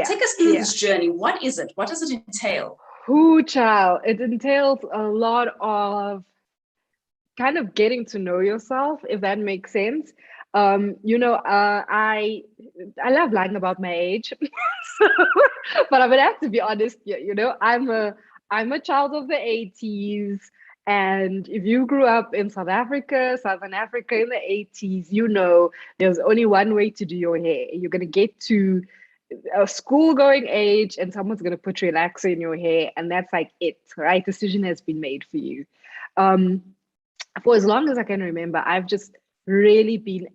Take us through this journey. What is it? What does it entail? Ooh, child, it entails a lot of kind of getting to know yourself, if that makes sense. I love lying about my age, so, but I'm gonna have to be honest here. I'm a child of the 80s. And if you grew up in South Africa, Southern Africa in the 80s, there's only one way to do your hair. You're gonna get to a school going age and someone's going to put relaxer in your hair, and that's like it, right? Decision has been made for you. For as long as I can remember, I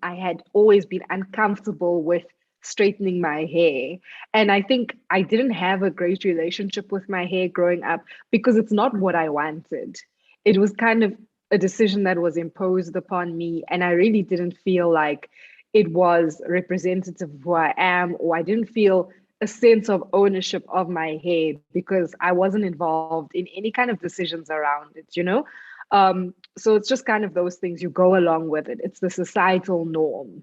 had always been uncomfortable with straightening my hair. And I think I didn't have a great relationship with my hair growing up because it's not what I wanted. It was kind of a decision that was imposed upon me, and I really didn't feel like it was representative of who I am, or I didn't feel a sense of ownership of my hair because I wasn't involved in any kind of decisions around it. So it's just kind of those things, you go along with it. It's the societal norm.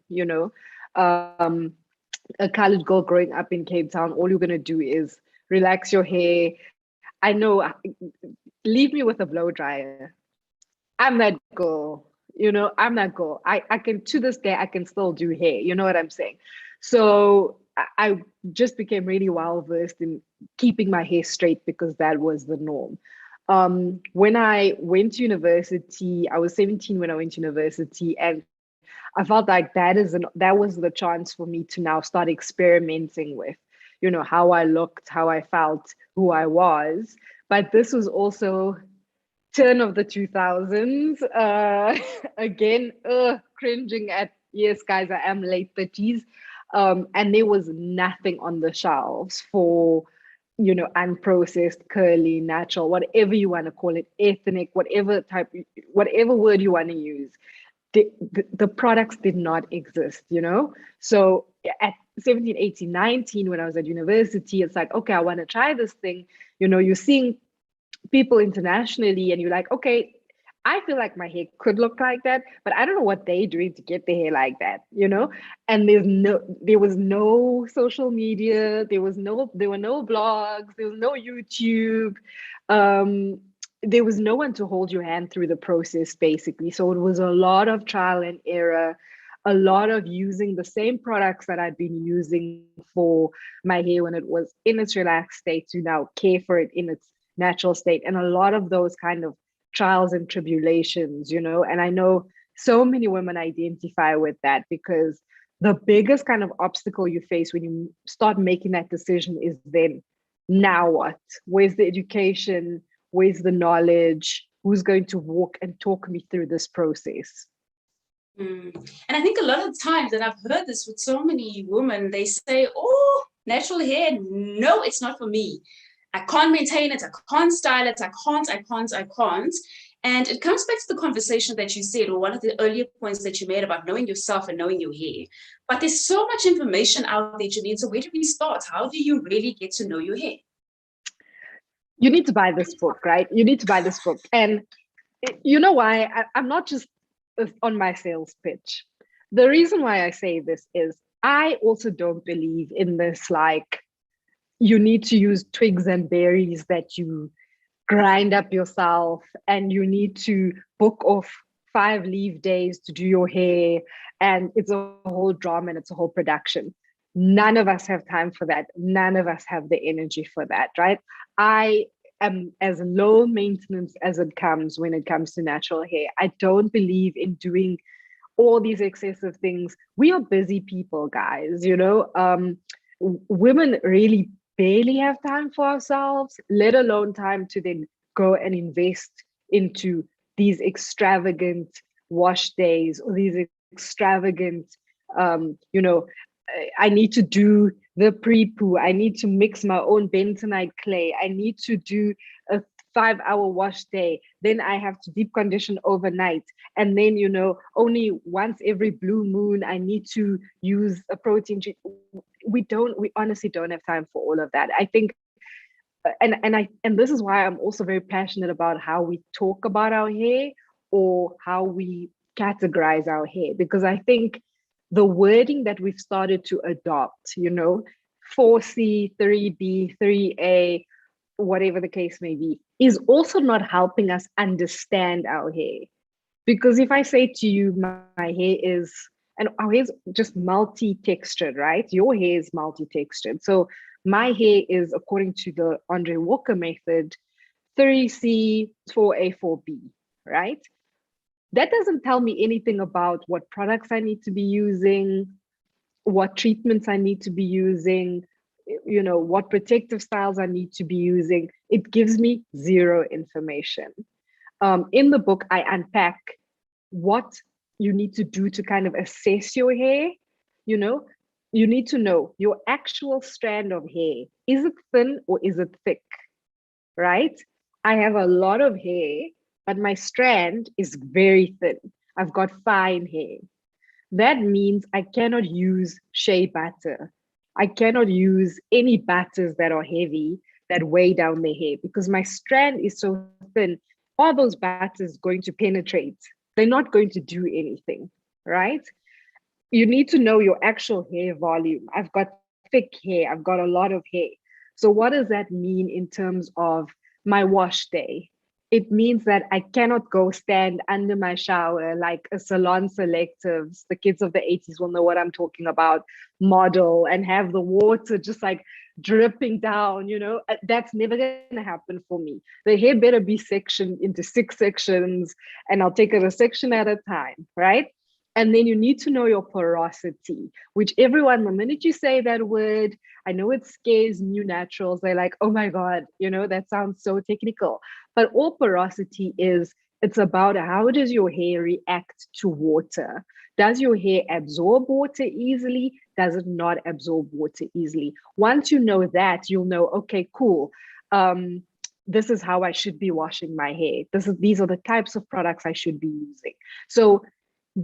A colored girl growing up in Cape Town, all you're going to do is relax your hair. I know, leave me with a blow dryer. I'm that girl. I'm that girl. I can, to this day, I can still do hair. You know what I'm saying? So I just became really well versed in keeping my hair straight because that was the norm. When I went to university, I was 17 when I went to university, and I felt like that was the chance for me to now start experimenting with, how I looked, how I felt, who I was. But this was also turn of the 2000s. Again, cringing at, yes, guys, I am late 30s. And there was nothing on the shelves for, unprocessed, curly, natural, whatever you want to call it, ethnic, whatever word you want to use. The products did not exist, So at 17, 18, 19, when I was at university, it's like, okay, I want to try this thing. You're seeing people internationally and you're like, okay, I feel like my hair could look like that, but I don't know what they're doing to get their hair like that, And there was no social media, there were no blogs, there was no YouTube. There was no one to hold your hand through the process, basically. So it was a lot of trial and error, a lot of using the same products that I'd been using for my hair when it was in its relaxed state to now care for it in its natural state. And a lot of those kind of trials and tribulations, and I know so many women identify with that because the biggest kind of obstacle you face when you start making that decision is then, now what? Where's the education? Where's the knowledge? Who's going to walk and talk me through this process? And I think a lot of times, and I've heard this with so many women, they say, oh, natural hair, no, it's not for me. I can't maintain it. I can't style it. I can't. And it comes back to the conversation that you said, or one of the earlier points that you made about knowing yourself and knowing your hair. But there's so much information out there, Janine. So where do we start? How do you really get to know your hair? You need to buy this book, right? You need to buy this book. And you know why? I'm not just on my sales pitch. The reason why I say this is I also don't believe in this, like, you need to use twigs and berries that you grind up yourself, and you need to book off 5 leave days to do your hair, and it's a whole drama and it's a whole production. None of us have time for that. None of us have the energy for that, right? I am as low maintenance as it comes when it comes to natural hair. I don't believe in doing all these excessive things. We are busy people, guys, women really barely have time for ourselves, let alone time to then go and invest into these extravagant wash days or these extravagant, I need to do the pre-poo. I need to mix my own bentonite clay. I need to do a 5-hour wash day. Then I have to deep condition overnight. And then, only once every blue moon, I need to use a protein shake. We honestly don't have time for all of that. I think, and this is why I'm also very passionate about how we talk about our hair or how we categorize our hair, because I think the wording that we've started to adopt, 4C, 3B, 3A, whatever the case may be, is also not helping us understand our hair. Because if I say to you, my hair is, and our hair is just multi-textured, right? Your hair is multi-textured. So my hair is, according to the Andre Walker method, 3C, 4A, 4B, right? That doesn't tell me anything about what products I need to be using, what treatments I need to be using, what protective styles I need to be using. It gives me zero information. In the book, I unpack what you need to do to kind of assess your hair. You need to know your actual strand of hair. Is it thin or is it thick, right? I have a lot of hair, but my strand is very thin. I've got fine hair. That means I cannot use shea butter. I cannot use any butters that are heavy, that weigh down the hair, because my strand is so thin. Are those butters going to penetrate? They're not going to do anything, right? You need to know your actual hair volume. I've got thick hair. I've got a lot of hair. So what does that mean in terms of my wash day? It means that I cannot go stand under my shower like a salon selectives, the kids of the 80s will know what I'm talking about, model, and have the water just like dripping down, That's never going to happen for me. The hair better be sectioned into 6 sections, and I'll take it a section at a time, right? And then you need to know your porosity, which everyone, the minute you say that word, I know it scares new naturals. They're like, oh my God, that sounds so technical. But all porosity it's about how does your hair react to water? Does your hair absorb water easily? Does it not absorb water easily? Once you know that, you'll know, okay, cool. This is how I should be washing my hair. These are the types of products I should be using. So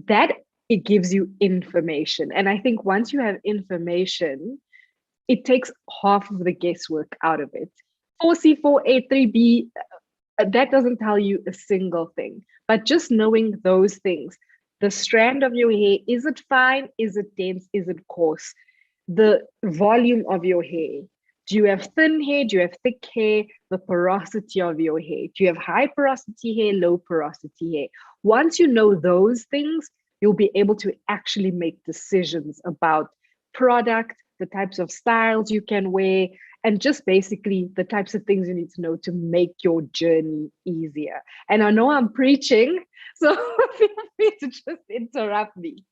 that it gives you information. And I think once you have information, it takes half of the guesswork out of it. 4C, 4A, 3B, that doesn't tell you a single thing. But just knowing those things, the strand of your hair, is it fine? Is it dense? Is it coarse? The volume of your hair. Do you have thin hair? Do you have thick hair? The porosity of your hair. Do you have high porosity hair, low porosity hair? Once you know those things, you'll be able to actually make decisions about product, the types of styles you can wear, and just basically the types of things you need to know to make your journey easier. And I know I'm preaching, so feel free to just interrupt me,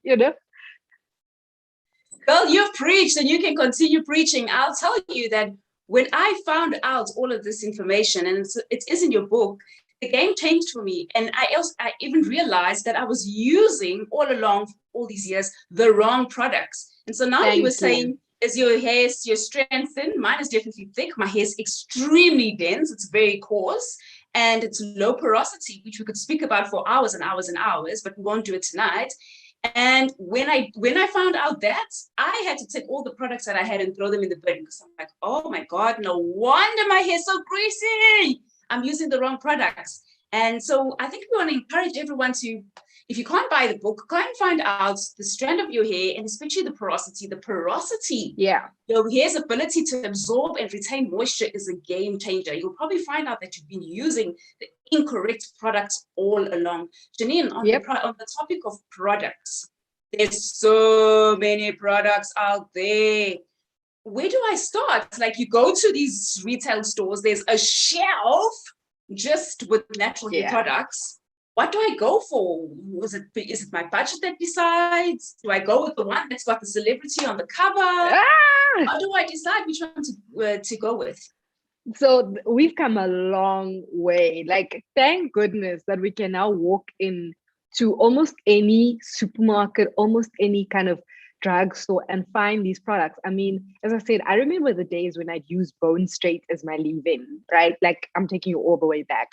Well, you've preached and you can continue preaching. I'll tell you that when I found out all of this information, and it is in your book, the game changed for me. And I even realized that I was using all along, all these years, the wrong products. And so now you were saying, is your hair, your strand thin? Mine is definitely thick. My hair is extremely dense. It's very coarse. And it's low porosity, which we could speak about for hours and hours and hours, but we won't do it tonight. And when I found out that, I had to take all the products that I had and throw them in the bin, because I'm like, oh my God, no wonder my hair's so greasy. I'm using the wrong products. And so I think we want to encourage everyone to, if you can't buy the book, go and find out the strand of your hair, and especially the porosity. The porosity, your hair's ability to absorb and retain moisture is a game changer. You'll probably find out that you've been using the incorrect products all along. Janine, on the topic of products, there's so many products out there. Where do I start? Like, you go to these retail stores, there's a shelf just with natural hair products. What do I go for? Is it my budget that decides? Do I go with the one that's got the celebrity on the cover? How do I decide which one to go with? So we've come a long way. Like, thank goodness that we can now walk in to almost any supermarket, almost any kind of drugstore and find these products. I mean, as I said, I remember the days when I'd use Bone Straight as my leave-in, right? Like, I'm taking you all the way back.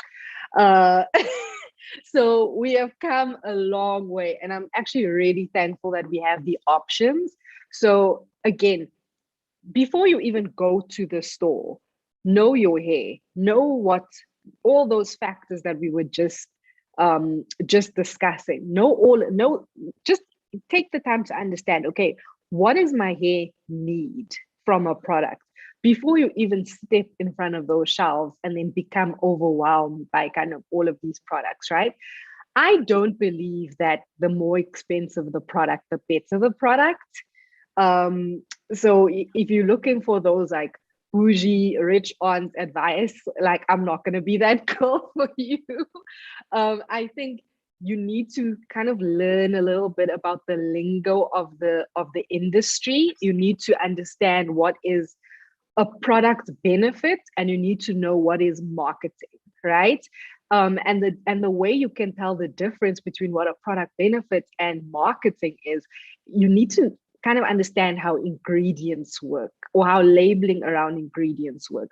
So we have come a long way, and I'm actually really thankful that we have the options. So again, before you even go to the store, know your hair, know what all those factors that we were just discussing. Just take the time to understand, okay, what does my hair need? from a product before you even step in front of those shelves and then become overwhelmed by kind of all of these products, right? I don't believe that the more expensive the product, the better the product. So if you're looking for those like bougie rich aunt advice, like I'm not going to be that girl for you. I think you need to kind of learn a little bit about the lingo of the industry. You need to understand what is a product benefit, and you need to know what is marketing, right? And the way you can tell the difference between what a product benefit and marketing is, you need to kind of understand how ingredients work, or how labeling around ingredients work.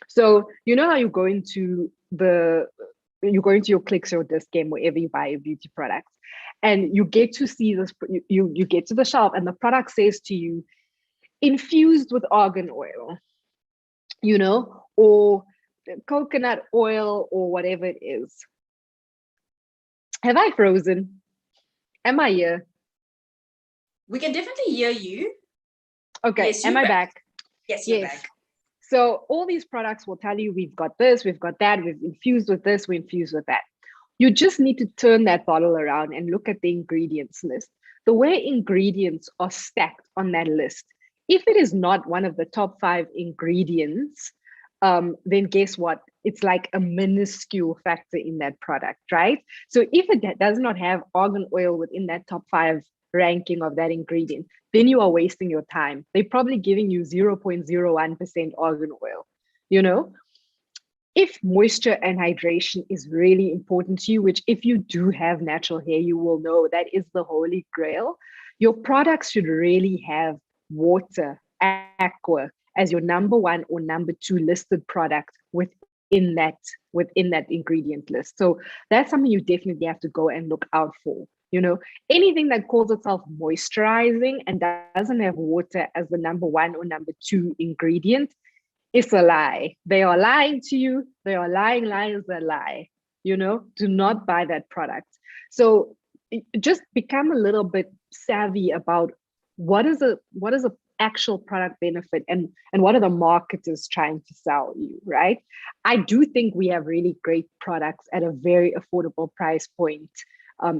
So you know how you go into your Clicks or Disc game, wherever you buy your beauty products, and you get to see this, you get to the shelf and the product says to you, infused with argan oil, you know, or coconut oil, or whatever it is. Have I frozen? Am I here? We can definitely hear you. Okay, yes, am I back? Yes, you're back. So all these products will tell you, we've got this, we've got that, we've infused with this, we infused with that. You just need to turn that bottle around and look at the ingredients list. The way ingredients are stacked on that list, if it is not one of the top 5 ingredients, then guess what? It's like a minuscule factor in that product, right? So if it does not have argan oil within that top 5 ranking of that ingredient, then you are wasting your time. They're probably giving you 0.01% argan oil, you know? If moisture and hydration is really important to you, which if you do have natural hair, you will know that is the holy grail, your products should really have water, aqua, as your number 1 or number 2 listed product within that ingredient list. So that's something you definitely have to go and look out for. You know, anything that calls itself moisturizing and doesn't have water as the number 1 or number 2 ingredient, it's a lie. They are lying to you. They are lying liars that lie. You know, do not buy that product. So just become a little bit savvy about what is a actual product benefit, and what are the marketers trying to sell you, right? I do think we have really great products at a very affordable price point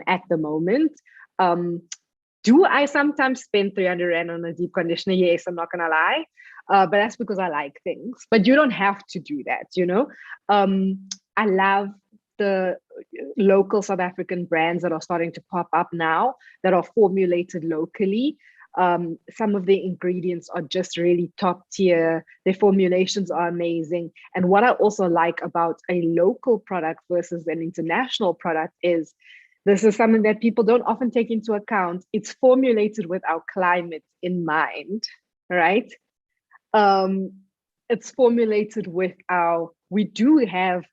at the moment. Do I sometimes spend 300 Rand on a deep conditioner? Yes, I'm not gonna lie. But that's because I like things. But you don't have to do that, you know? I love the local South African brands that are starting to pop up now that are formulated locally. Some of the ingredients are just really top tier. Their formulations are amazing. And what I also like about a local product versus an international product is, this is something that people don't often take into account. It's formulated with our climate in mind, right? It's formulated with we do have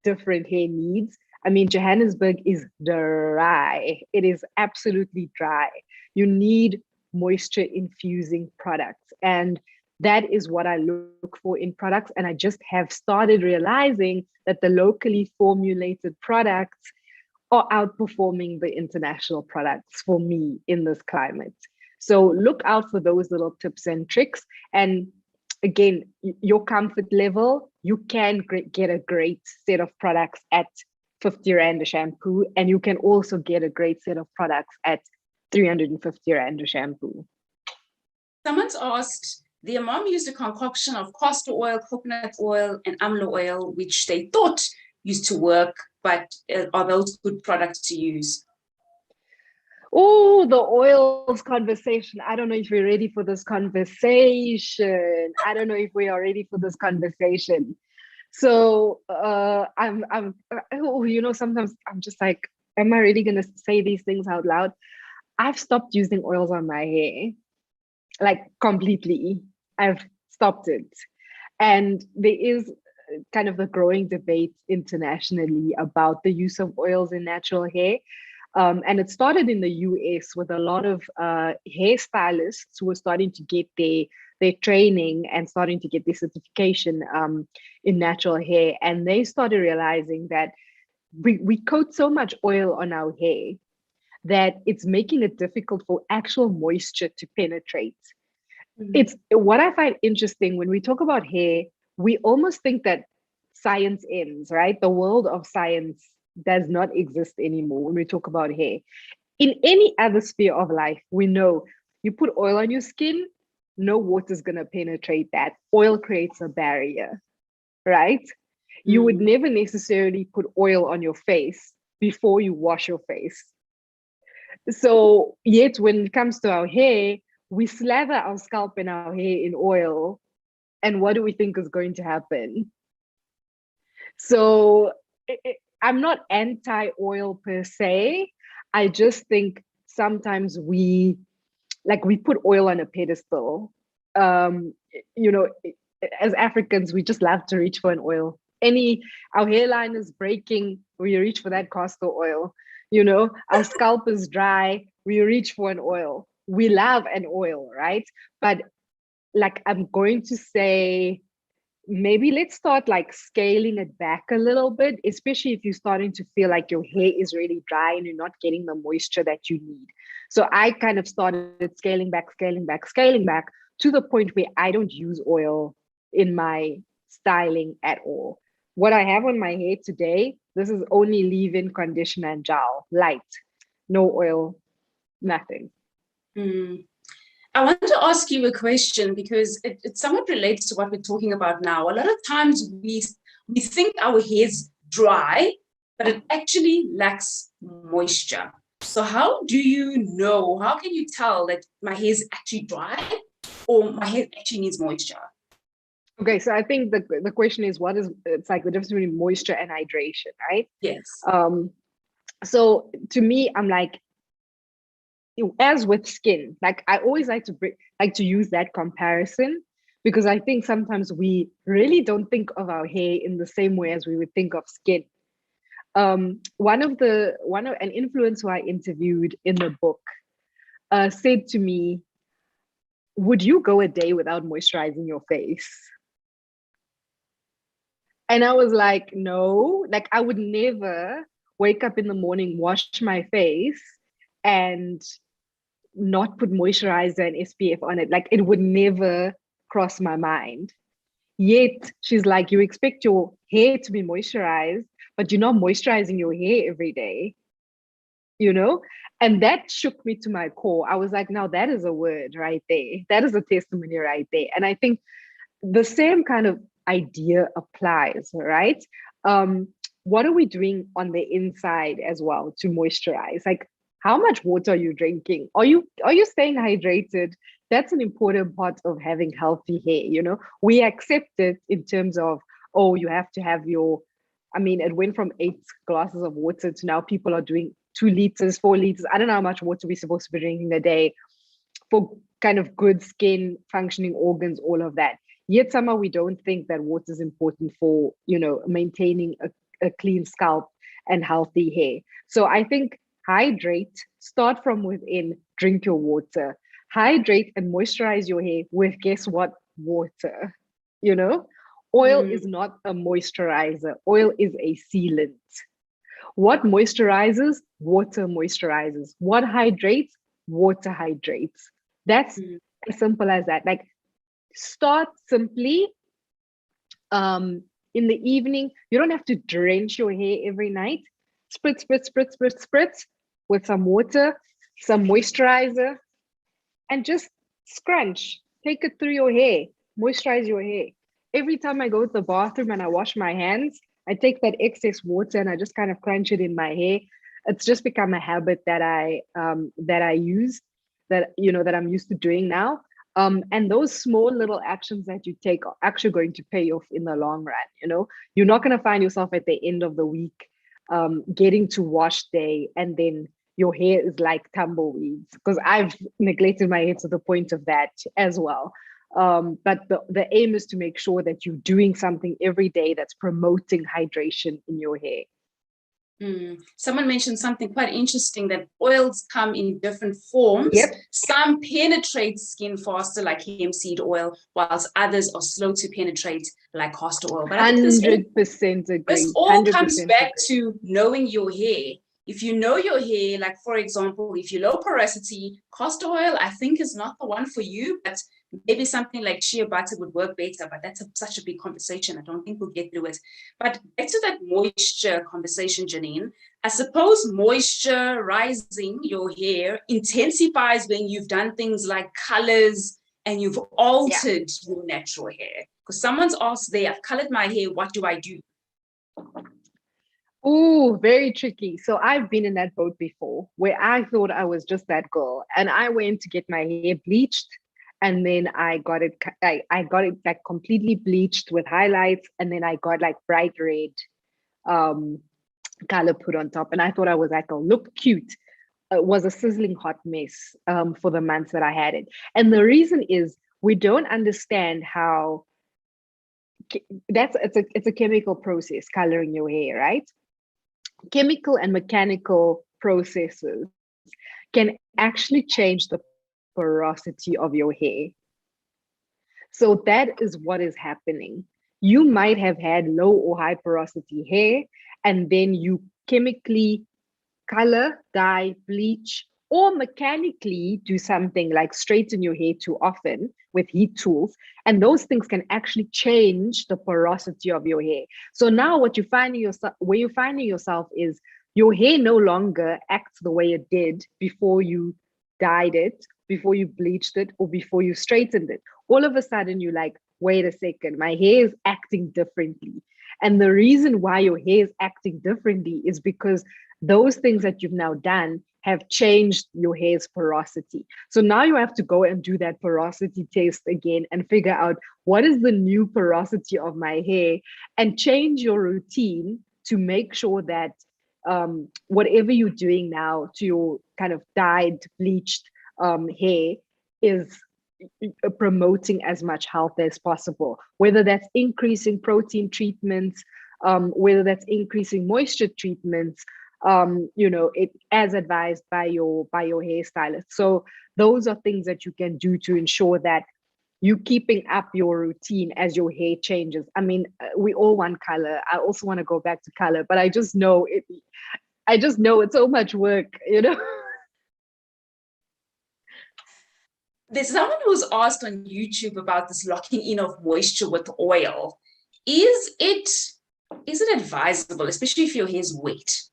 different hair needs. I mean, Johannesburg is dry. It is absolutely dry. You need moisture infusing products. And that is what I look for in products. And I just have started realizing that the locally formulated products are outperforming the international products for me in this climate. So look out for those little tips and tricks. And again, your comfort level, you can get a great set of products at 50 Rand a shampoo, and you can also get a great set of products at 350 Rand a shampoo. Someone's asked, their mom used a concoction of castor oil, coconut oil, and amla oil, which they thought used to work, but are those good products to use? Oh, the oils conversation. I don't know if we're ready for this conversation. So you know, sometimes I'm just like, am I really going to say these things out loud? I've stopped using oils on my hair, like completely. I've stopped it. And there is kind of the growing debate internationally about the use of oils in natural hair. And it started in the US with a lot of hairstylists who were starting to get their training and starting to get their certification in natural hair. And they started realizing that we coat so much oil on our hair that it's making it difficult for actual moisture to penetrate. It's what I find interesting when we talk about hair, we almost think that science ends, right? The world of science does not exist anymore when we talk about hair. In any other sphere of life, we know you put oil on your skin, no water's going to penetrate that. Oil creates a barrier, right? You would never necessarily put oil on your face before you wash your face. So yet when it comes to our hair, we slather our scalp and our hair in oil. And what do we think is going to happen? So I'm not anti-oil per se. I just think sometimes we put oil on a pedestal. You know, as Africans, we just love to reach for an oil. Our hairline is breaking, we reach for that castor oil. You know, our scalp is dry, we reach for an oil. We love an oil, right? But like, I'm going to say, maybe let's start like scaling it back a little bit, especially if you're starting to feel like your hair is really dry and you're not getting the moisture that you need. So I kind of started scaling back to the point where I don't use oil in my styling at all. What I have on my hair today, this is only leave-in conditioner and gel, light, no oil, nothing. I want to ask you a question because it somewhat relates to what we're talking about now. A lot of times we think our hair's dry, but it actually lacks moisture. So how do you know, how can you tell that my hair is actually dry or my hair actually needs moisture? Okay, so I think the question is, it's like the difference between moisture and hydration, right? Yes. So to me, I'm like, as with skin, like I always like to use that comparison, because I think sometimes we really don't think of our hair in the same way as we would think of skin. An influencer I interviewed in the book said to me, would you go a day without moisturizing your face? And I was like, no, like I would never wake up in the morning, wash my face and not put moisturizer and SPF on it. Like it would never cross my mind. Yet she's like, you expect your hair to be moisturized, but you're not moisturizing your hair every day, you know? And that shook me to my core. I was like, now that is a word right there. That is a testimony right there. And I think the same kind of idea applies, right? What are we doing on the inside as well to moisturize? Like, how much water are you drinking? Are you staying hydrated? That's an important part of having healthy hair. You know, we accept it in terms of, oh, you have to have it went from 8 glasses of water to now people are doing 2 liters, 4 liters. I don't know how much water we're supposed to be drinking a day for kind of good skin, functioning organs, all of that. Yet somehow we don't think that water is important for, you know, maintaining a clean scalp and healthy hair. So I think hydrate, start from within, drink your water, hydrate and moisturize your hair with, guess what? Water. You know, oil is not a moisturizer. Oil is a sealant. What moisturizes? Water moisturizes. What hydrates? Water hydrates. That's as simple as that. Like, start simply. In the evening, you don't have to drench your hair every night. Spritz, spritz, spritz, spritz, spritz with some water, some moisturizer, and just scrunch. Take it through your hair, moisturize your hair. Every time I go to the bathroom and I wash my hands, I take that excess water and I just kind of crunch it in my hair. It's just become a habit that I use, that I'm used to doing now. And those small little actions that you take are actually going to pay off in the long run. You know, you're not going to find yourself at the end of the week getting to wash day and then your hair is like tumbleweeds, because I've neglected my hair to the point of that as well. But the aim is to make sure that you're doing something every day that's promoting hydration in your hair. Someone mentioned something quite interesting, that oils come in different forms. Yep. Some penetrate skin faster, like hemp seed oil, whilst others are slow to penetrate, like castor oil. But 100% agree. This all comes back to knowing your hair. If you know your hair, like for example, if you're low porosity, castor oil, I think is not the one for you, but maybe something like shea butter would work better, but that's such a big conversation. I don't think we'll get through it. But back to that moisture conversation, Janine. I suppose moisturizing your hair intensifies when you've done things like colors and you've altered your natural hair. Because someone's asked there, I've colored my hair, what do I do? Oh, very tricky. So I've been in that boat before where I thought I was just that girl, and I went to get my hair bleached, and then I got it like completely bleached with highlights, and then I got like bright red color put on top, and I thought I was like, oh, look cute. It was a sizzling hot mess for the months that I had it. And the reason is we don't understand how it's a chemical process, coloring your hair, right? Chemical and mechanical processes can actually change the porosity of your hair. So that is what is happening. You might have had low or high porosity hair, and then you chemically color, dye, bleach, or mechanically do something like straighten your hair too often with heat tools. And those things can actually change the porosity of your hair. So now what you're finding yourself is your hair no longer acts the way it did before you dyed it, before you bleached it, or before you straightened it. All of a sudden you're like, wait a second, my hair is acting differently. And the reason why your hair is acting differently is because those things that you've now done have changed your hair's porosity. So now you have to go and do that porosity test again and figure out what is the new porosity of my hair, and change your routine to make sure that whatever you're doing now to your kind of dyed, bleached hair is promoting as much health as possible, whether that's increasing protein treatments, whether that's increasing moisture treatments, it as advised by your hairstylist. So those are things that you can do to ensure that you keeping up your routine as your hair changes. I mean, we all want color. I also want to go back to color, but I just know it's so much work, There's someone who's asked on YouTube about this locking in of moisture with oil. Is it advisable, especially if your hair's wet?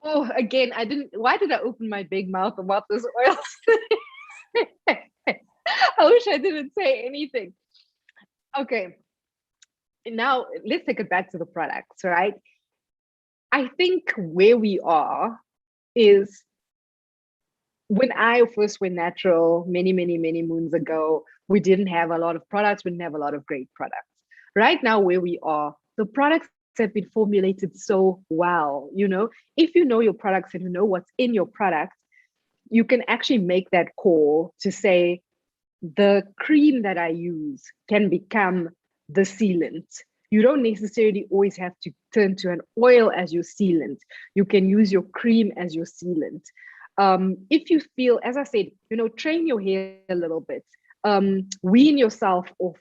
Oh, again, why did I open my big mouth about this oil? I wish I didn't say anything. Okay, now let's take it back to the products, right? I think where we are is when I first went natural many, many, many moons ago, we didn't have a lot of products. We didn't have a lot of great products. Right now, where we are, the products have been formulated so well. If you know your products and you know what's in your product, you can actually make that call to say, the cream that I use can become the sealant. You don't necessarily always have to turn to an oil as your sealant. You can use your cream as your sealant. If you feel, as I said, train your hair a little bit. Wean yourself off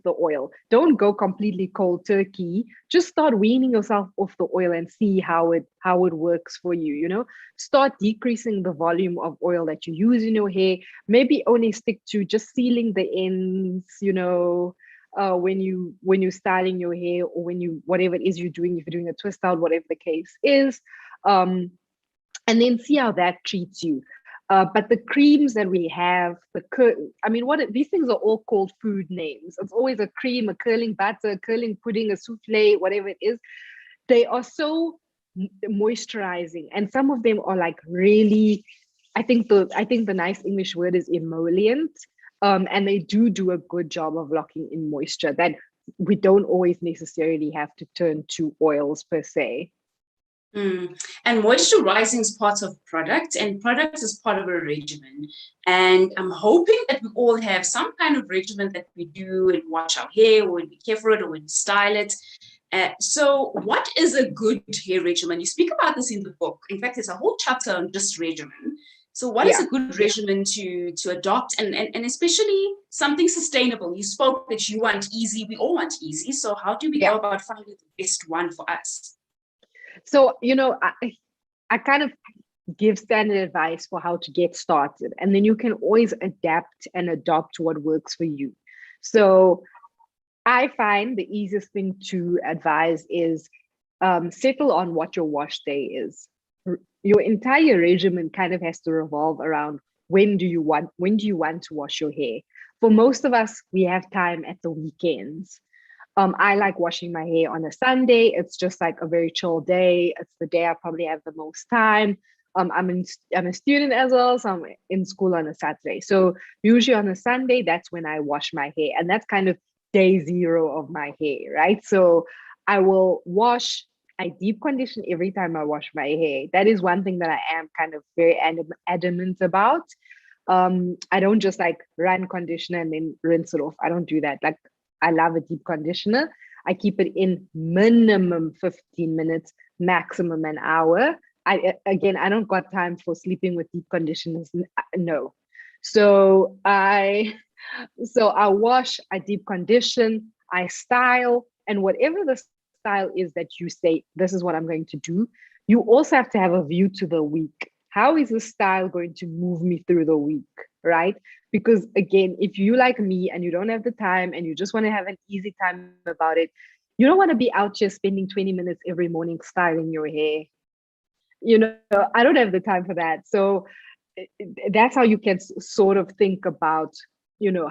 the oil. Don't go completely cold turkey. Just start weaning yourself off the oil and see how it works for you. Start decreasing the volume of oil that you use in your hair. Maybe only stick to just sealing the ends, when you're styling your hair, or whatever it is you're doing, if you're doing a twist out, whatever the case is, and then see how that treats you. But the creams that we have, these things are all called food names. It's always a cream, a curling butter, a curling pudding, a souffle, whatever it is. They are so moisturizing, and some of them are like really, I think the nice English word is emollient, and they do a good job of locking in moisture that we don't always necessarily have to turn to oils per se. And moisturizing is part of product, and product is part of a regimen. And I'm hoping that we all have some kind of regimen that we do and wash our hair, or we care for it, or we style it. So what is a good hair regimen? You speak about this in the book. In fact, there's a whole chapter on just regimen. So what is a good regimen to adopt, and especially something sustainable? You spoke that you want easy. We all want easy. So how do we go about finding the best one for us? So, I kind of give standard advice for how to get started. And then you can always adapt and adopt what works for you. So I find the easiest thing to advise is settle on what your wash day is. Your entire regimen kind of has to revolve around when do you want to wash your hair. For most of us, we have time at the weekends. I like washing my hair on a Sunday. It's just like a very chill day. It's the day I probably have the most time. I'm a student as well, so I'm in school on a Saturday. So usually on a Sunday, that's when I wash my hair, and that's kind of day zero of my hair, right? So I will wash. I deep condition every time I wash my hair. That is one thing that I am kind of very adamant about. I don't just like run conditioner and then rinse it off. I don't do that. Like, I love a deep conditioner. I keep it in minimum 15 minutes, maximum an hour. I don't got time for sleeping with deep conditioners. No. So I wash, I deep condition, I style, and whatever the style is that you say, this is what I'm going to do, you also have to have a view to the week. How is this style going to move me through the week, right? Because again, if you like me and you don't have the time and you just want to have an easy time about it, you don't want to be out here spending 20 minutes every morning styling your hair. I don't have the time for that. So that's how you can sort of think about,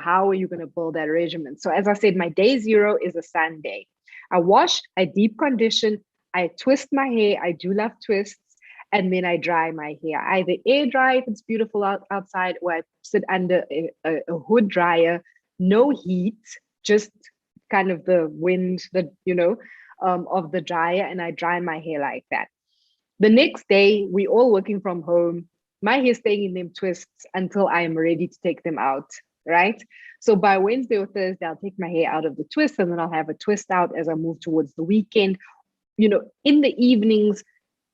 how are you going to build that regimen? So as I said, my day zero is a Sunday. I wash, I deep condition, I twist my hair. I do love twists. And then I dry my hair. I either air dry if it's beautiful outside, or I sit under a hood dryer, no heat, just kind of the wind, of the dryer, and I dry my hair like that. The next day, we all working from home. My hair staying in them twists until I am ready to take them out, right? So by Wednesday or Thursday, I'll take my hair out of the twist, and then I'll have a twist out as I move towards the weekend. In the evenings,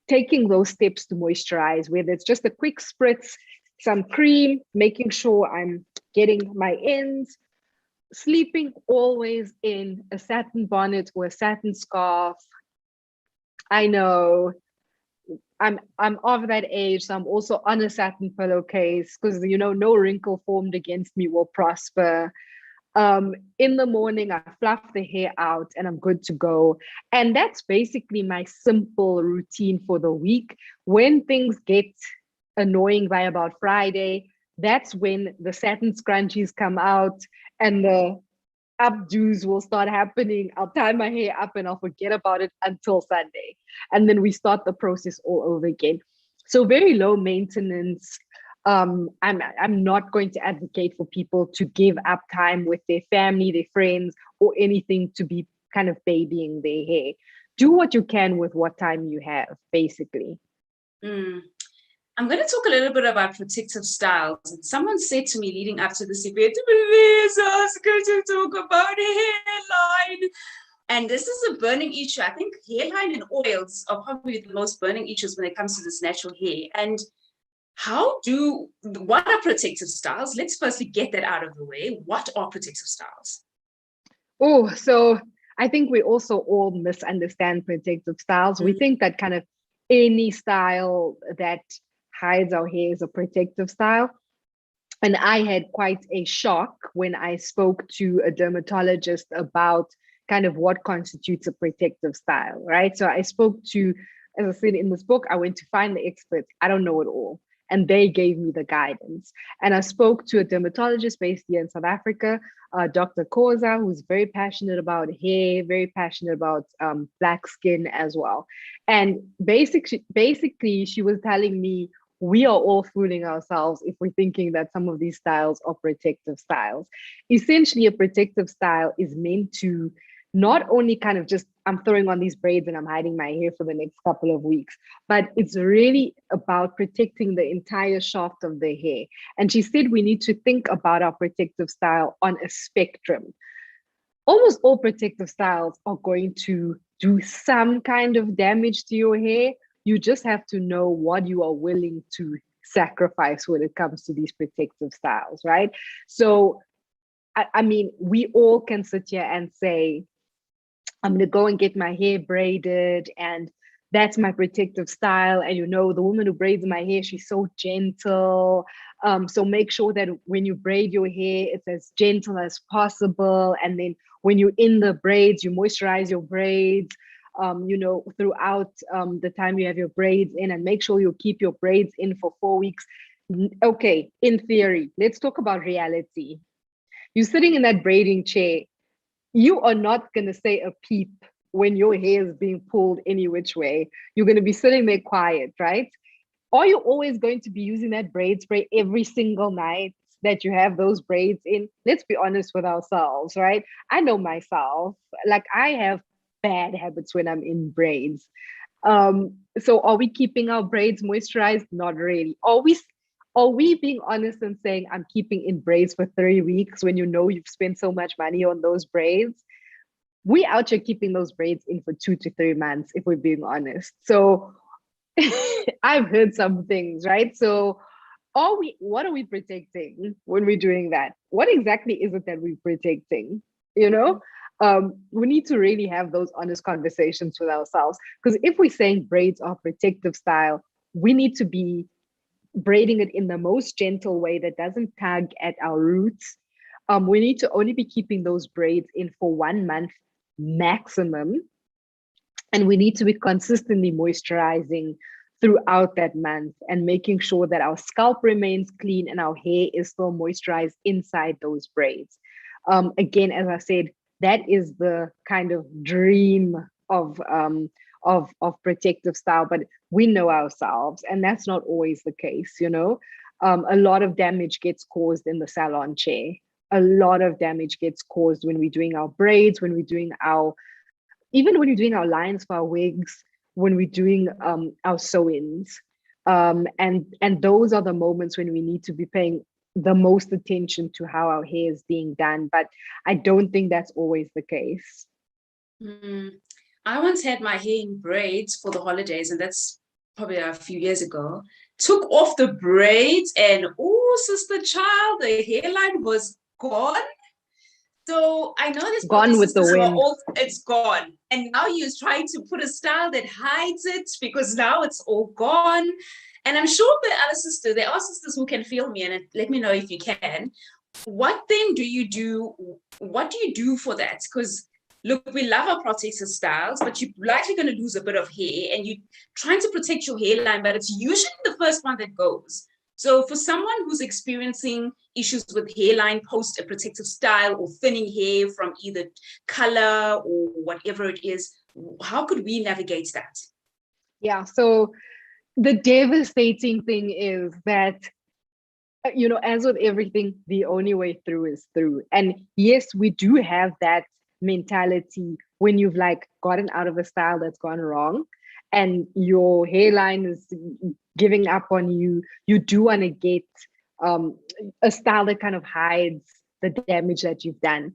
taking those steps to moisturize, whether it's just a quick spritz, some cream, making sure I'm getting my ends, sleeping always in a satin bonnet or a satin scarf. I know I'm of that age, so I'm also on a satin pillowcase because no wrinkle formed against me will prosper. In the morning, I fluff the hair out and I'm good to go. And that's basically my simple routine for the week. When things get annoying by about Friday, that's when the satin scrunchies come out and the updos will start happening. I'll tie my hair up and I'll forget about it until Sunday. And then we start the process all over again. So very low maintenance. I'm not going to advocate for people to give up time with their family, their friends, or anything to be kind of babying their hair. Do what you can with what time you have, basically. I'm going to talk a little bit about protective styles. And someone said to me leading up to this event, please ask her to talk about hairline. And this is a burning issue. I think hairline and oils are probably the most burning issues when it comes to this natural hair. And what are protective styles? Let's firstly get that out of the way. What are protective styles? Oh, so I think we also all misunderstand protective styles. We think that kind of any style that hides our hair is a protective style. And I had quite a shock when I spoke to a dermatologist about kind of what constitutes a protective style, right? So I spoke to, as I said in this book, I went to find the experts. I don't know it all. And they gave me the guidance. And I spoke to a dermatologist based here in South Africa, Dr. Koza, who's very passionate about hair, very passionate about black skin as well. And basically, she was telling me, we are all fooling ourselves if we're thinking that some of these styles are protective styles. Essentially, a protective style is meant to not only kind of just, I'm throwing on these braids and I'm hiding my hair for the next couple of weeks, but it's really about protecting the entire shaft of the hair. And she said we need to think about our protective style on a spectrum. Almost all protective styles are going to do some kind of damage to your hair. You just have to know what you are willing to sacrifice when it comes to these protective styles, right? So, I mean, we all can sit here and say, I'm going to go and get my hair braided and that's my protective style. And the woman who braids my hair, she's so gentle. So make sure that when you braid your hair, it's as gentle as possible. And then when you're in the braids, you moisturize your braids, throughout the time you have your braids in, and make sure you keep your braids in for 4 weeks. Okay, in theory, let's talk about reality. You're sitting in that braiding chair. You are not going to say a peep when your hair is being pulled any which way. You're going to be sitting there quiet, right? Are you always going to be using that braid spray every single night that you have those braids in? Let's be honest with ourselves, right? I know myself. Like, I have bad habits when I'm in braids. So are we keeping our braids moisturized? Not really. Are we being honest and saying I'm keeping in braids for 3 weeks when you've spent so much money on those braids? We out here keeping those braids in for 2 to 3 months, if we're being honest. So I've heard some things, right? So what are we protecting when we're doing that? What exactly is it that we're protecting? We need to really have those honest conversations with ourselves. Because if we're saying braids are protective style, we need to be braiding it in the most gentle way that doesn't tug at our roots. We need to only be keeping those braids in for 1 month maximum. And we need to be consistently moisturizing throughout that month and making sure that our scalp remains clean and our hair is still moisturized inside those braids. Again, as I said, that is the kind of dream of protective style, but we know ourselves, and that's not always the case. A lot of damage gets caused in the salon chair. A lot of damage gets caused when we're doing our braids, when we're doing even when you're doing our lines for our wigs, when we're doing our sew-ins. And those are the moments when we need to be paying the most attention to how our hair is being done. But I don't think that's always the case. I once had my hair in braids for the holidays, and that's probably a few years ago. Took off the braids, and sister child, the hairline was gone. So I know this gone with the wind. It's gone. And now you're trying to put a style that hides it because now it's all gone. And I'm sure there are sisters who can feel me, and let me know if you can. What then do you do? What do you do for that? Because look, we love our protective styles, but you're likely going to lose a bit of hair, and you're trying to protect your hairline, but it's usually the first one that goes. So for someone who's experiencing issues with hairline post a protective style or thinning hair from either color or whatever it is, how could we navigate that? Yeah, so the devastating thing is that, as with everything, the only way through is through. And yes, we do have that mentality when you've gotten out of a style that's gone wrong and your hairline is giving up on you. You do want to get a style that kind of hides the damage that you've done.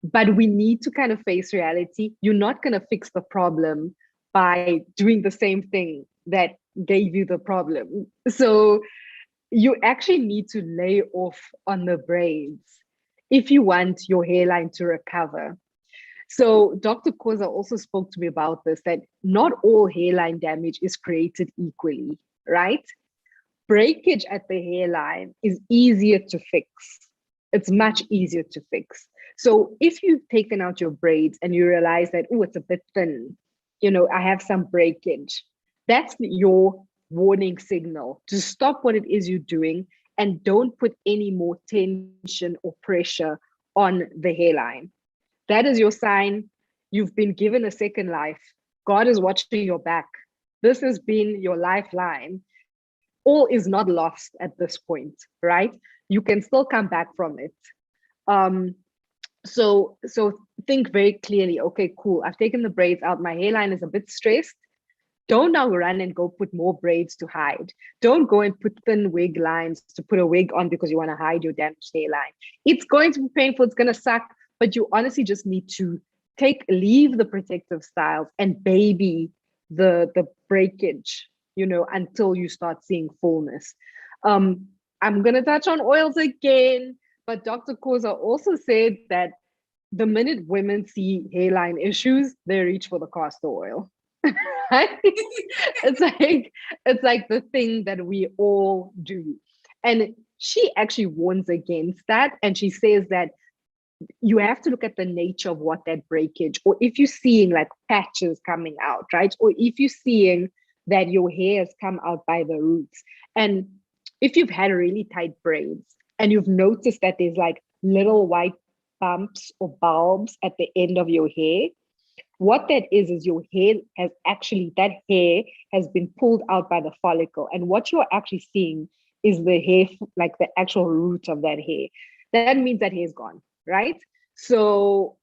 But we need to kind of face reality. You're not going to fix the problem by doing the same thing that gave you the problem. So you actually need to lay off on the braids if you want your hairline to recover. So Dr. Koza also spoke to me about this, that not all hairline damage is created equally, right? Breakage at the hairline is easier to fix. It's much easier to fix. So if you've taken out your braids and you realize that, it's a bit thin, I have some breakage, that's your warning signal to stop what it is you're doing and don't put any more tension or pressure on the hairline. That is your sign. You've been given a second life. God is watching your back. This has been your lifeline. All is not lost at this point, right? You can still come back from it. So think very clearly, okay, cool. I've taken the braids out. My hairline is a bit stressed. Don't now run and go put more braids to hide. Don't go and put thin wig lines to put a wig on because you want to hide your damaged hairline. It's going to be painful. It's going to suck, but you honestly just need to leave the protective styles and baby the breakage, until you start seeing fullness. I'm going to touch on oils again, but Dr. Koza also said that the minute women see hairline issues, they reach for the castor oil. Right? It's like the thing that we all do. And she actually warns against that. And she says that you have to look at the nature of what that breakage, or if you're seeing like patches coming out, right? Or if you're seeing that your hair has come out by the roots. And if you've had really tight braids and you've noticed that there's like little white bumps or bulbs at the end of your hair, what that is your hair has actually, that hair has been pulled out by the follicle. And what you're actually seeing is the hair, like the actual root of that hair. That means that hair is gone, right? So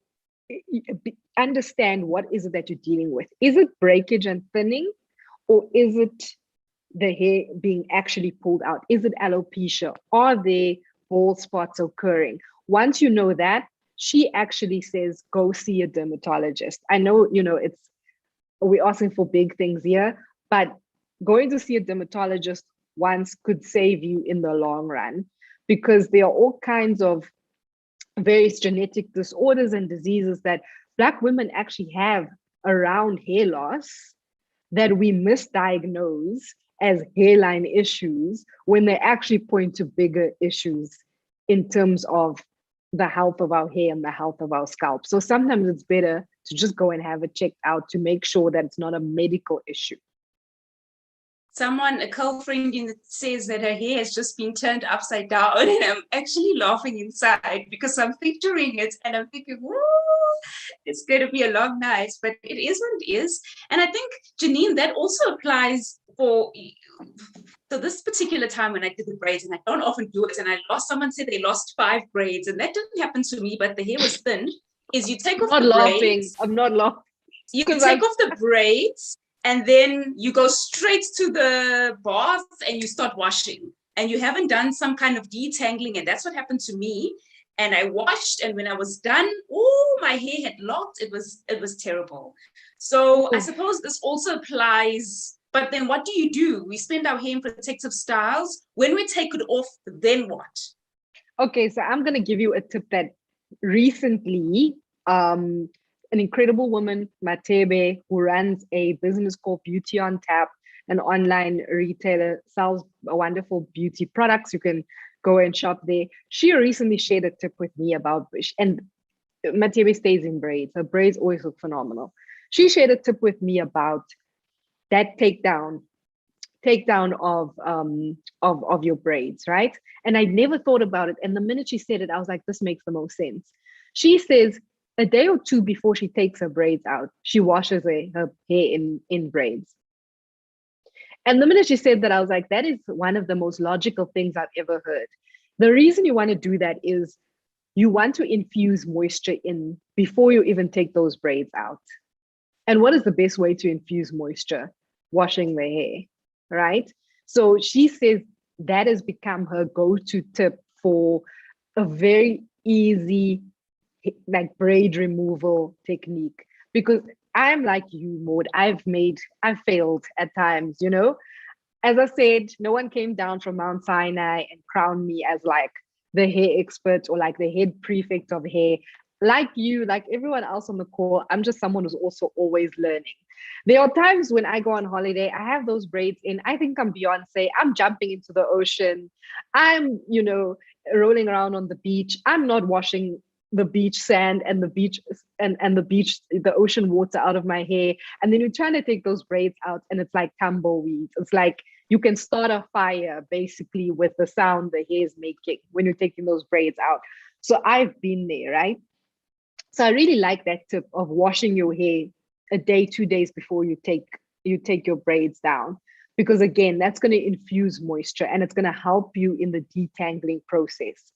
understand, what is it that you're dealing with? Is it breakage and thinning, or is it the hair being actually pulled out? Is it alopecia? Are there bald spots occurring? Once you know that, she actually says, go see a dermatologist. I know, we're asking for big things here, but going to see a dermatologist once could save you in the long run, because there are all kinds of various genetic disorders and diseases that Black women actually have around hair loss that we misdiagnose as hairline issues when they actually point to bigger issues in terms of the health of our hair and the health of our scalp. So sometimes it's better to just go and have it checked out to make sure that it's not a medical issue. A girlfriend says that her hair has just been turned upside down, and I'm actually laughing inside because I'm picturing it and I'm thinking, whoa, it's going to be a long night, but it is what it is. And I think, Janine, that also applies for this particular time when I did the braids, and I don't often do it, and someone said they lost 5 braids, and that didn't happen to me, but the hair was thin, is you take off the braids. I'm not laughing. You take off the braids, and then you go straight to the bath and you start washing, and you haven't done some kind of detangling. And that's what happened to me. And I washed, and when I was done, my hair had locked. It was terrible. So I suppose this also applies. But then what do? We spend our hair in protective styles. When we take it off, then what? Okay, so I'm going to give you a tip that recently, an incredible woman, Matebe, who runs a business called Beauty on Tap, an online retailer, sells wonderful beauty products. You can go and shop there. She recently shared a tip with me about, and Matebe stays in braids. Her braids always look phenomenal. She shared a tip with me about that takedown of your braids, right? And I never thought about it. And the minute she said it, I was like, this makes the most sense. She says a day or two before she takes her braids out, she washes her hair in braids. And the minute she said that, I was like, that is one of the most logical things I've ever heard. The reason you want to do that is you want to infuse moisture in before you even take those braids out. And what is the best way to infuse moisture? Washing the hair, right? So she says that has become her go-to tip for a very easy like braid removal technique. Because I'm like you, Maud. I've failed at times, As I said, no one came down from Mount Sinai and crowned me as like the hair expert or like the head prefect of hair. Like you, like everyone else on the call, I'm just someone who's also always learning. There are times when I go on holiday, I have those braids in. I think I'm Beyonce. I'm jumping into the ocean. I'm, rolling around on the beach. I'm not washing the beach sand and the beach the ocean water out of my hair. And then you're trying to take those braids out and it's like tumbleweeds. It's like you can start a fire basically with the sound the hair is making when you're taking those braids out. So I've been there, right? So I really like that tip of washing your hair a day, 2 days before you take your braids down, because again, that's going to infuse moisture and it's going to help you in the detangling process.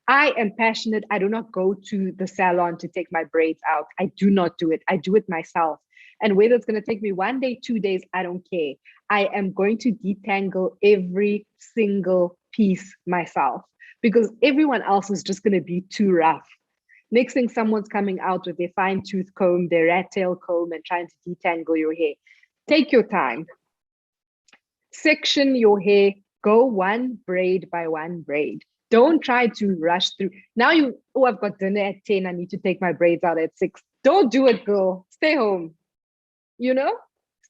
I am passionate. I do not go to the salon to take my braids out. I do not do it. I do it myself. And whether it's going to take me 1 day, 2 days, I don't care. I am going to detangle every single piece myself because everyone else is just going to be too rough. Next thing, someone's coming out with their fine tooth comb, their rat tail comb, and trying to detangle your hair. Take your time. Section your hair. Go one braid by one braid. Don't try to rush through. Now I've got dinner at 10. I need to take my braids out at 6. Don't do it, girl. Stay home.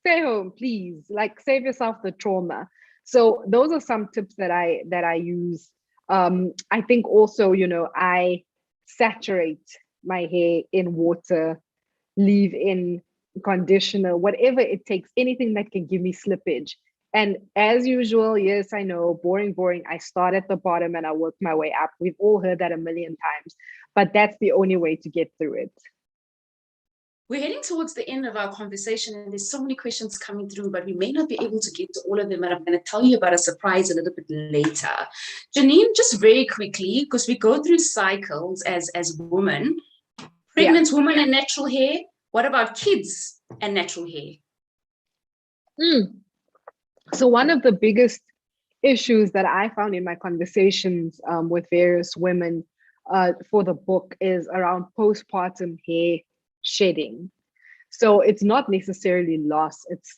stay home, please. Like, save yourself the trauma. So those are some tips that I use. I think also, you know, I saturate my hair in water, leave in conditioner, whatever it takes, anything that can give me slippage. And as usual, yes, I know, boring, boring. I start at the bottom and I work my way up. We've all heard that a million times, but that's the only way to get through it. We're heading towards the end of our conversation, and there's so many questions coming through, but we may not be able to get to all of them. And I'm going to tell you about a surprise a little bit later. Janine, just very quickly, because we go through cycles as women, pregnant women and natural hair. What about kids and natural hair? So one of the biggest issues that I found in my conversations with various women for the book is around postpartum hair shedding. So it's not necessarily loss. It's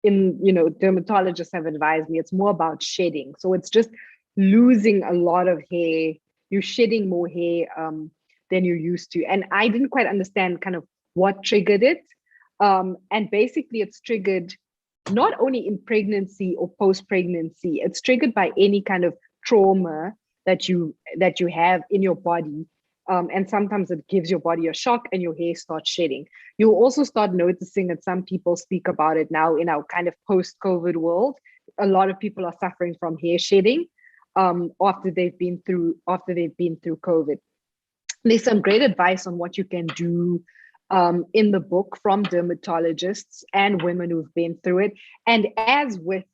dermatologists have advised me it's more about shedding. So it's just losing a lot of hair. You're shedding more hair than you're used to. And I didn't quite understand kind of what triggered it. And basically it's triggered not only in pregnancy or post-pregnancy, it's triggered by any kind of trauma that you have in your body. And sometimes it gives your body a shock and your hair starts shedding. You'll also start noticing that some people speak about it now in our kind of post-COVID world. A lot of people are suffering from hair shedding after they've been through COVID. There's some great advice on what you can do in the book from dermatologists and women who've been through it. And as with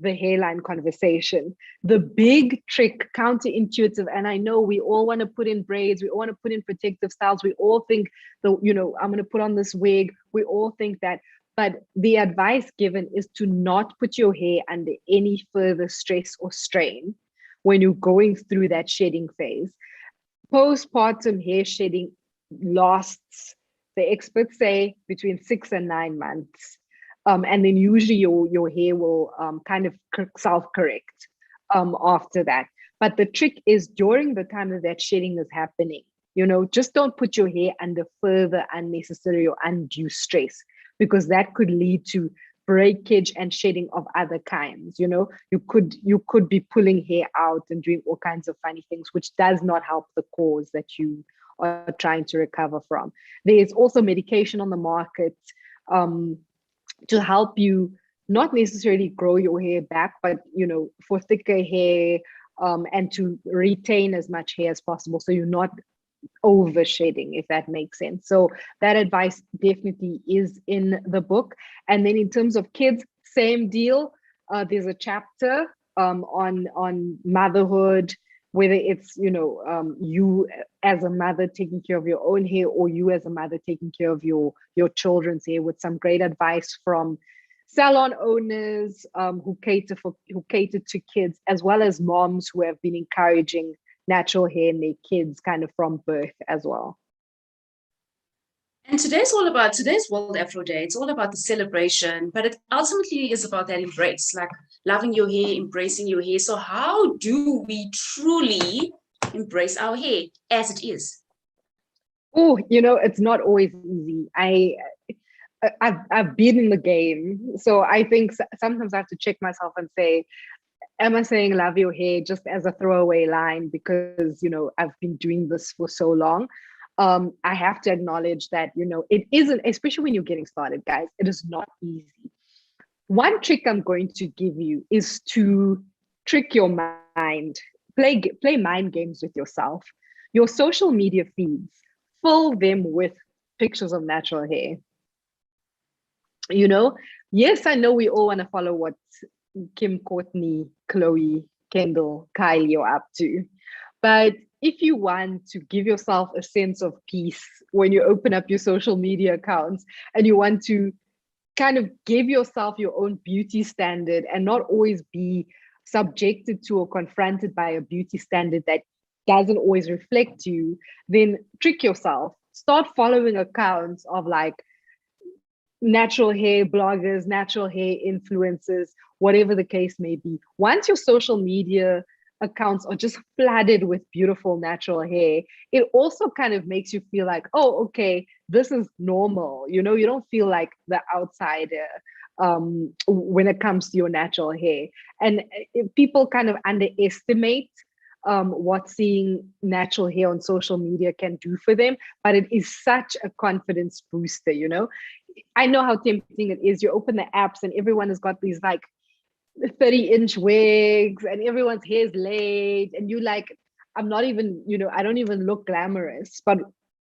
the hairline conversation, the big trick, counterintuitive, and I know we all want to put in braids, we all want to put in protective styles, we all think I'm going to put on this wig, we all think that, but the advice given is to not put your hair under any further stress or strain when you're going through that shedding phase. Postpartum hair shedding lasts, the experts say, between 6 and 9 months. And then usually your hair will kind of self-correct after that. But the trick is during the time that shedding is happening, just don't put your hair under further unnecessary or undue stress, because that could lead to breakage and shedding of other kinds. You could be pulling hair out and doing all kinds of funny things, which does not help the cause that you are trying to recover from. There's also medication on the market to help you not necessarily grow your hair back, but for thicker hair and to retain as much hair as possible, so you're not over shedding, if that makes sense. So that advice definitely is in the book. And then in terms of kids, same deal. There's a chapter on motherhood, whether it's you as a mother taking care of your own hair, or you as a mother taking care of your children's hair, with some great advice from salon owners who cater to kids, as well as moms who have been encouraging natural hair in their kids kind of from birth as well. And today's World Afro Day. It's all about the celebration, but it ultimately is about that embrace, like loving your hair, embracing your hair. So how do we truly embrace our hair as it is? Oh, it's not always easy. I've been in the game, so I think sometimes I have to check myself and say, am I saying love your hair just as a throwaway line because I've been doing this for so long? I have to acknowledge that it isn't, especially when you're getting started, guys, it is not easy. One trick I'm going to give you is to trick your mind, play mind games with yourself. Your social media feeds, fill them with pictures of natural hair. Yes, I know we all want to follow what Kim, Courtney, Chloe, Kendall, Kylie are up to, but if you want to give yourself a sense of peace when you open up your social media accounts, and you want to kind of give yourself your own beauty standard and not always be subjected to or confronted by a beauty standard that doesn't always reflect you, then trick yourself. Start following accounts of like natural hair bloggers, natural hair influencers, whatever the case may be. Once your social media accounts are just flooded with beautiful natural hair, it also kind of makes you feel like, oh, okay, this is normal. You don't feel like the outsider when it comes to your natural hair. And people kind of underestimate what seeing natural hair on social media can do for them, but it is such a confidence booster, you know. I know how tempting it is. You open the apps and everyone has got these like 30-inch wigs and everyone's hair is laid, and you like, I'm not even, you know, I don't even look glamorous, but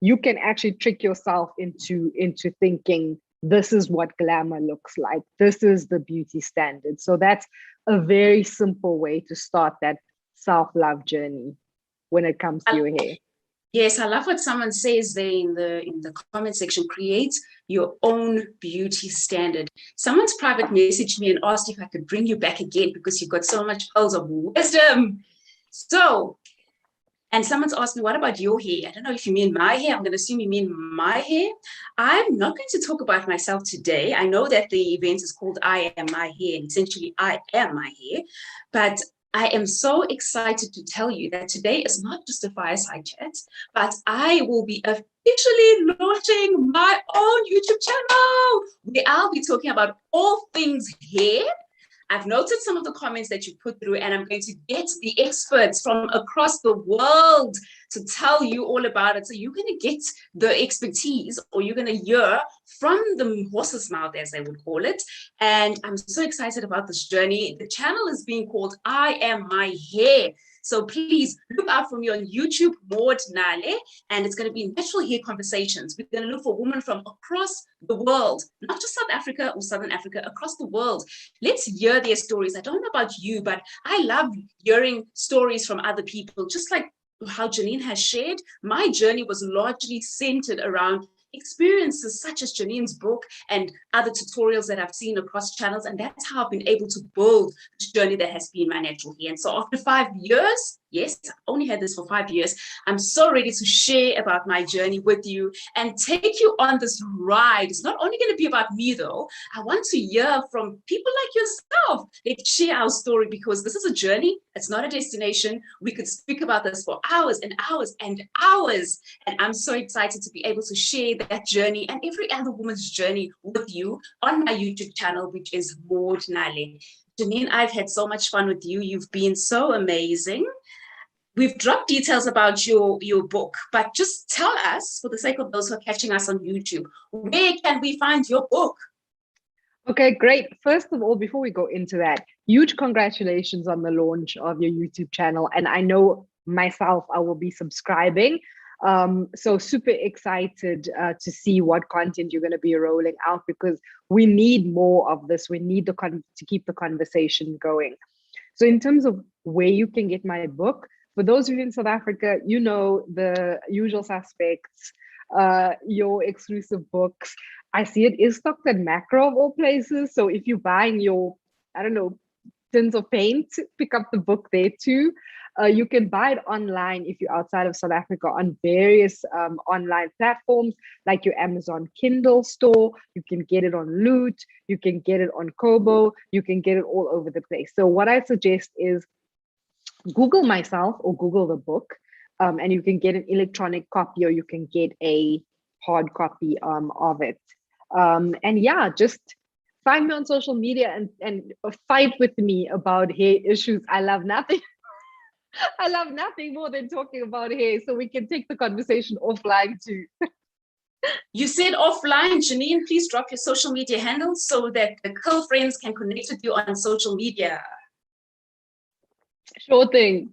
you can actually trick yourself into thinking this is what glamour looks like. This is the beauty standard. So that's a very simple way to start that self-love journey when it comes to your hair. Yes, I love what someone says there in the comment section. Create your own beauty standard. Someone's private messaged me and asked if I could bring you back again because you've got so much pearls of wisdom. So, and someone's asked me, what about your hair? I don't know if you mean my hair. I'm going to assume you mean my hair. I'm not going to talk about myself today. I know that the event is called I Am My Hair, and essentially I am my hair. But I am so excited to tell you that today is not just a fireside chat, but I will be officially launching my own YouTube channel where I'll be talking about all things hair. I've noted some of the comments that you put through, and I'm going to get the experts from across the world to tell you all about it. So you're going to get the expertise, or you're going to hear from the horse's mouth, as they would call it. And I'm so excited about this journey. The channel is being called I Am My Hair. So please look out for me on YouTube, Maud Nale, and it's going to be natural hair conversations. We're going to look for women from across the world, not just South Africa or Southern Africa, across the world. Let's hear their stories. I don't know about you, but I love hearing stories from other people, just like how Janine has shared. My journey was largely centered around experiences such as Janine's book and other tutorials that I've seen across channels, and that's how I've been able to build this journey that has been my natural hair. And so after 5 years, yes, I've only had this for 5 years, I'm so ready to share about my journey with you and take you on this ride. It's not only going to be about me though. I want to hear from people like yourself. Let's share our story, because this is a journey. It's not a destination. We could speak about this for hours and hours and hours. And I'm so excited to be able to share that journey and every other woman's journey with you on my YouTube channel, which is Maud Nale. Janine, I've had so much fun with you. You've been so amazing. We've dropped details about your book, but just tell us, for the sake of those who are catching us on YouTube, where can we find your book? Okay, great. First of all, before we go into that, huge congratulations on the launch of your YouTube channel. And I know myself, I will be subscribing. So super excited to see what content you're going to be rolling out, because we need more of this. We need to keep the conversation going. So in terms of where you can get my book, for those of you in South Africa, you know the usual suspects, your exclusive books. I see it is stocked at Macro of all places. So if you're buying your, I don't know, tins of paint, pick up the book there too. You can buy it online if you're outside of South Africa on various online platforms like your Amazon Kindle store. You can get it on Loot. You can get it on Kobo. You can get it all over the place. So what I suggest is Google myself or Google the book, and you can get an electronic copy, or you can get a hard copy of it. And yeah, just find me on social media and fight with me about hair issues. I love nothing. I love nothing more than talking about hair, so we can take the conversation offline too. You said offline, Janine. Please drop your social media handles so that the curl friends can connect with you on social media. Sure thing.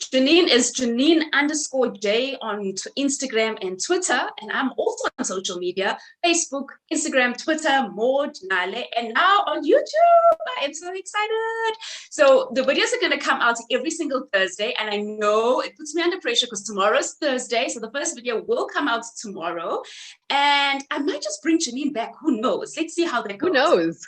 Janine is Janine_J on Instagram and Twitter. And I'm also on social media, Facebook, Instagram, Twitter, Maud Nale, and now on YouTube. I am so excited. So the videos are going to come out every single Thursday. And I know it puts me under pressure because tomorrow's Thursday. So the first video will come out tomorrow. And I might just bring Janine back. Who knows? Let's see how that goes. Who knows?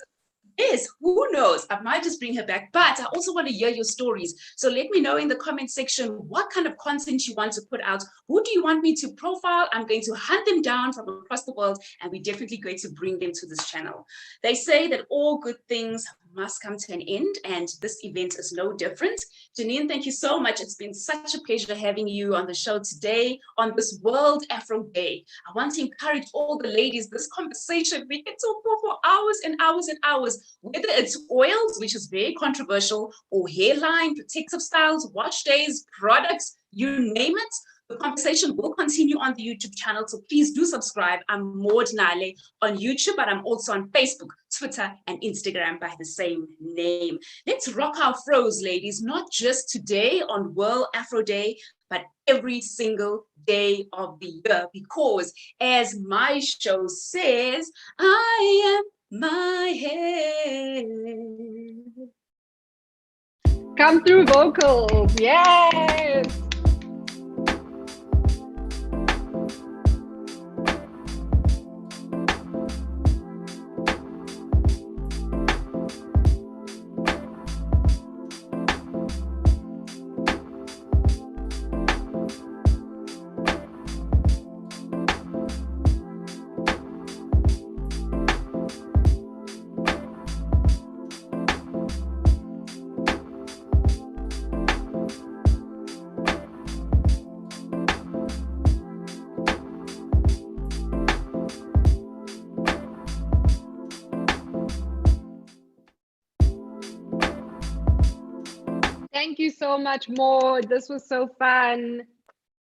Yes, who knows? I might just bring her back, but I also want to hear your stories. So let me know in the comment section what kind of content you want to put out. Who do you want me to profile? I'm going to hunt them down from across the world, and we're definitely going to bring them to this channel. They say that all good things must come to an end, and this event is no different. Janine, thank you so much. It's been such a pleasure having you on the show today on this World Afro Day. I want to encourage all the ladies, this conversation, we can talk for hours and hours and hours, whether it's oils, which is very controversial, or hairline, protective styles, wash days, products, you name it. The conversation will continue on the YouTube channel, so please do subscribe. I'm Maud Nale on YouTube, but I'm also on Facebook, Twitter, and Instagram by the same name. Let's rock our fros, ladies, not just today on World Afro Day, but every single day of the year, because as my show says, I am my hair. Come through vocals, yes! Thank you so much, Maud. This was so fun.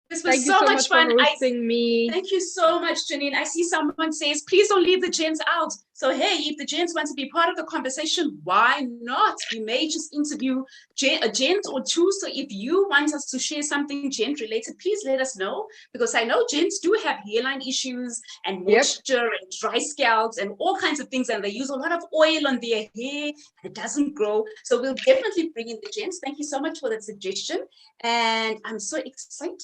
This was so much fun. For hosting me. Thank you so much, Janine. I see someone says, please don't leave the gents out. So, hey, if the gents want to be part of the conversation, why not? We may just interview a gent or two. So if you want us to share something gent related, please let us know, because I know gents do have hairline issues and moisture and dry scalps and all kinds of things, and they use a lot of oil on their hair and it doesn't grow. So we'll definitely bring in the gents. Thank you so much for that suggestion. And I'm so excited.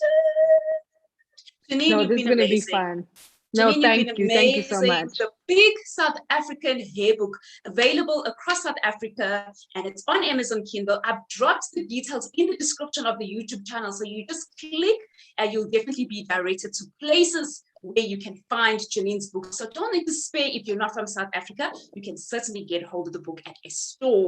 Janine, no, you've this is been going to be amazing. fun. No, Janine, thank you. Thank you so much. The big South African hair book available across South Africa, and it's on Amazon Kindle. I've dropped the details in the description of the YouTube channel. So you just click and you'll definitely be directed to places where you can find Janine's book. So don't need to spare if you're not from South Africa. You can certainly get hold of the book at a store.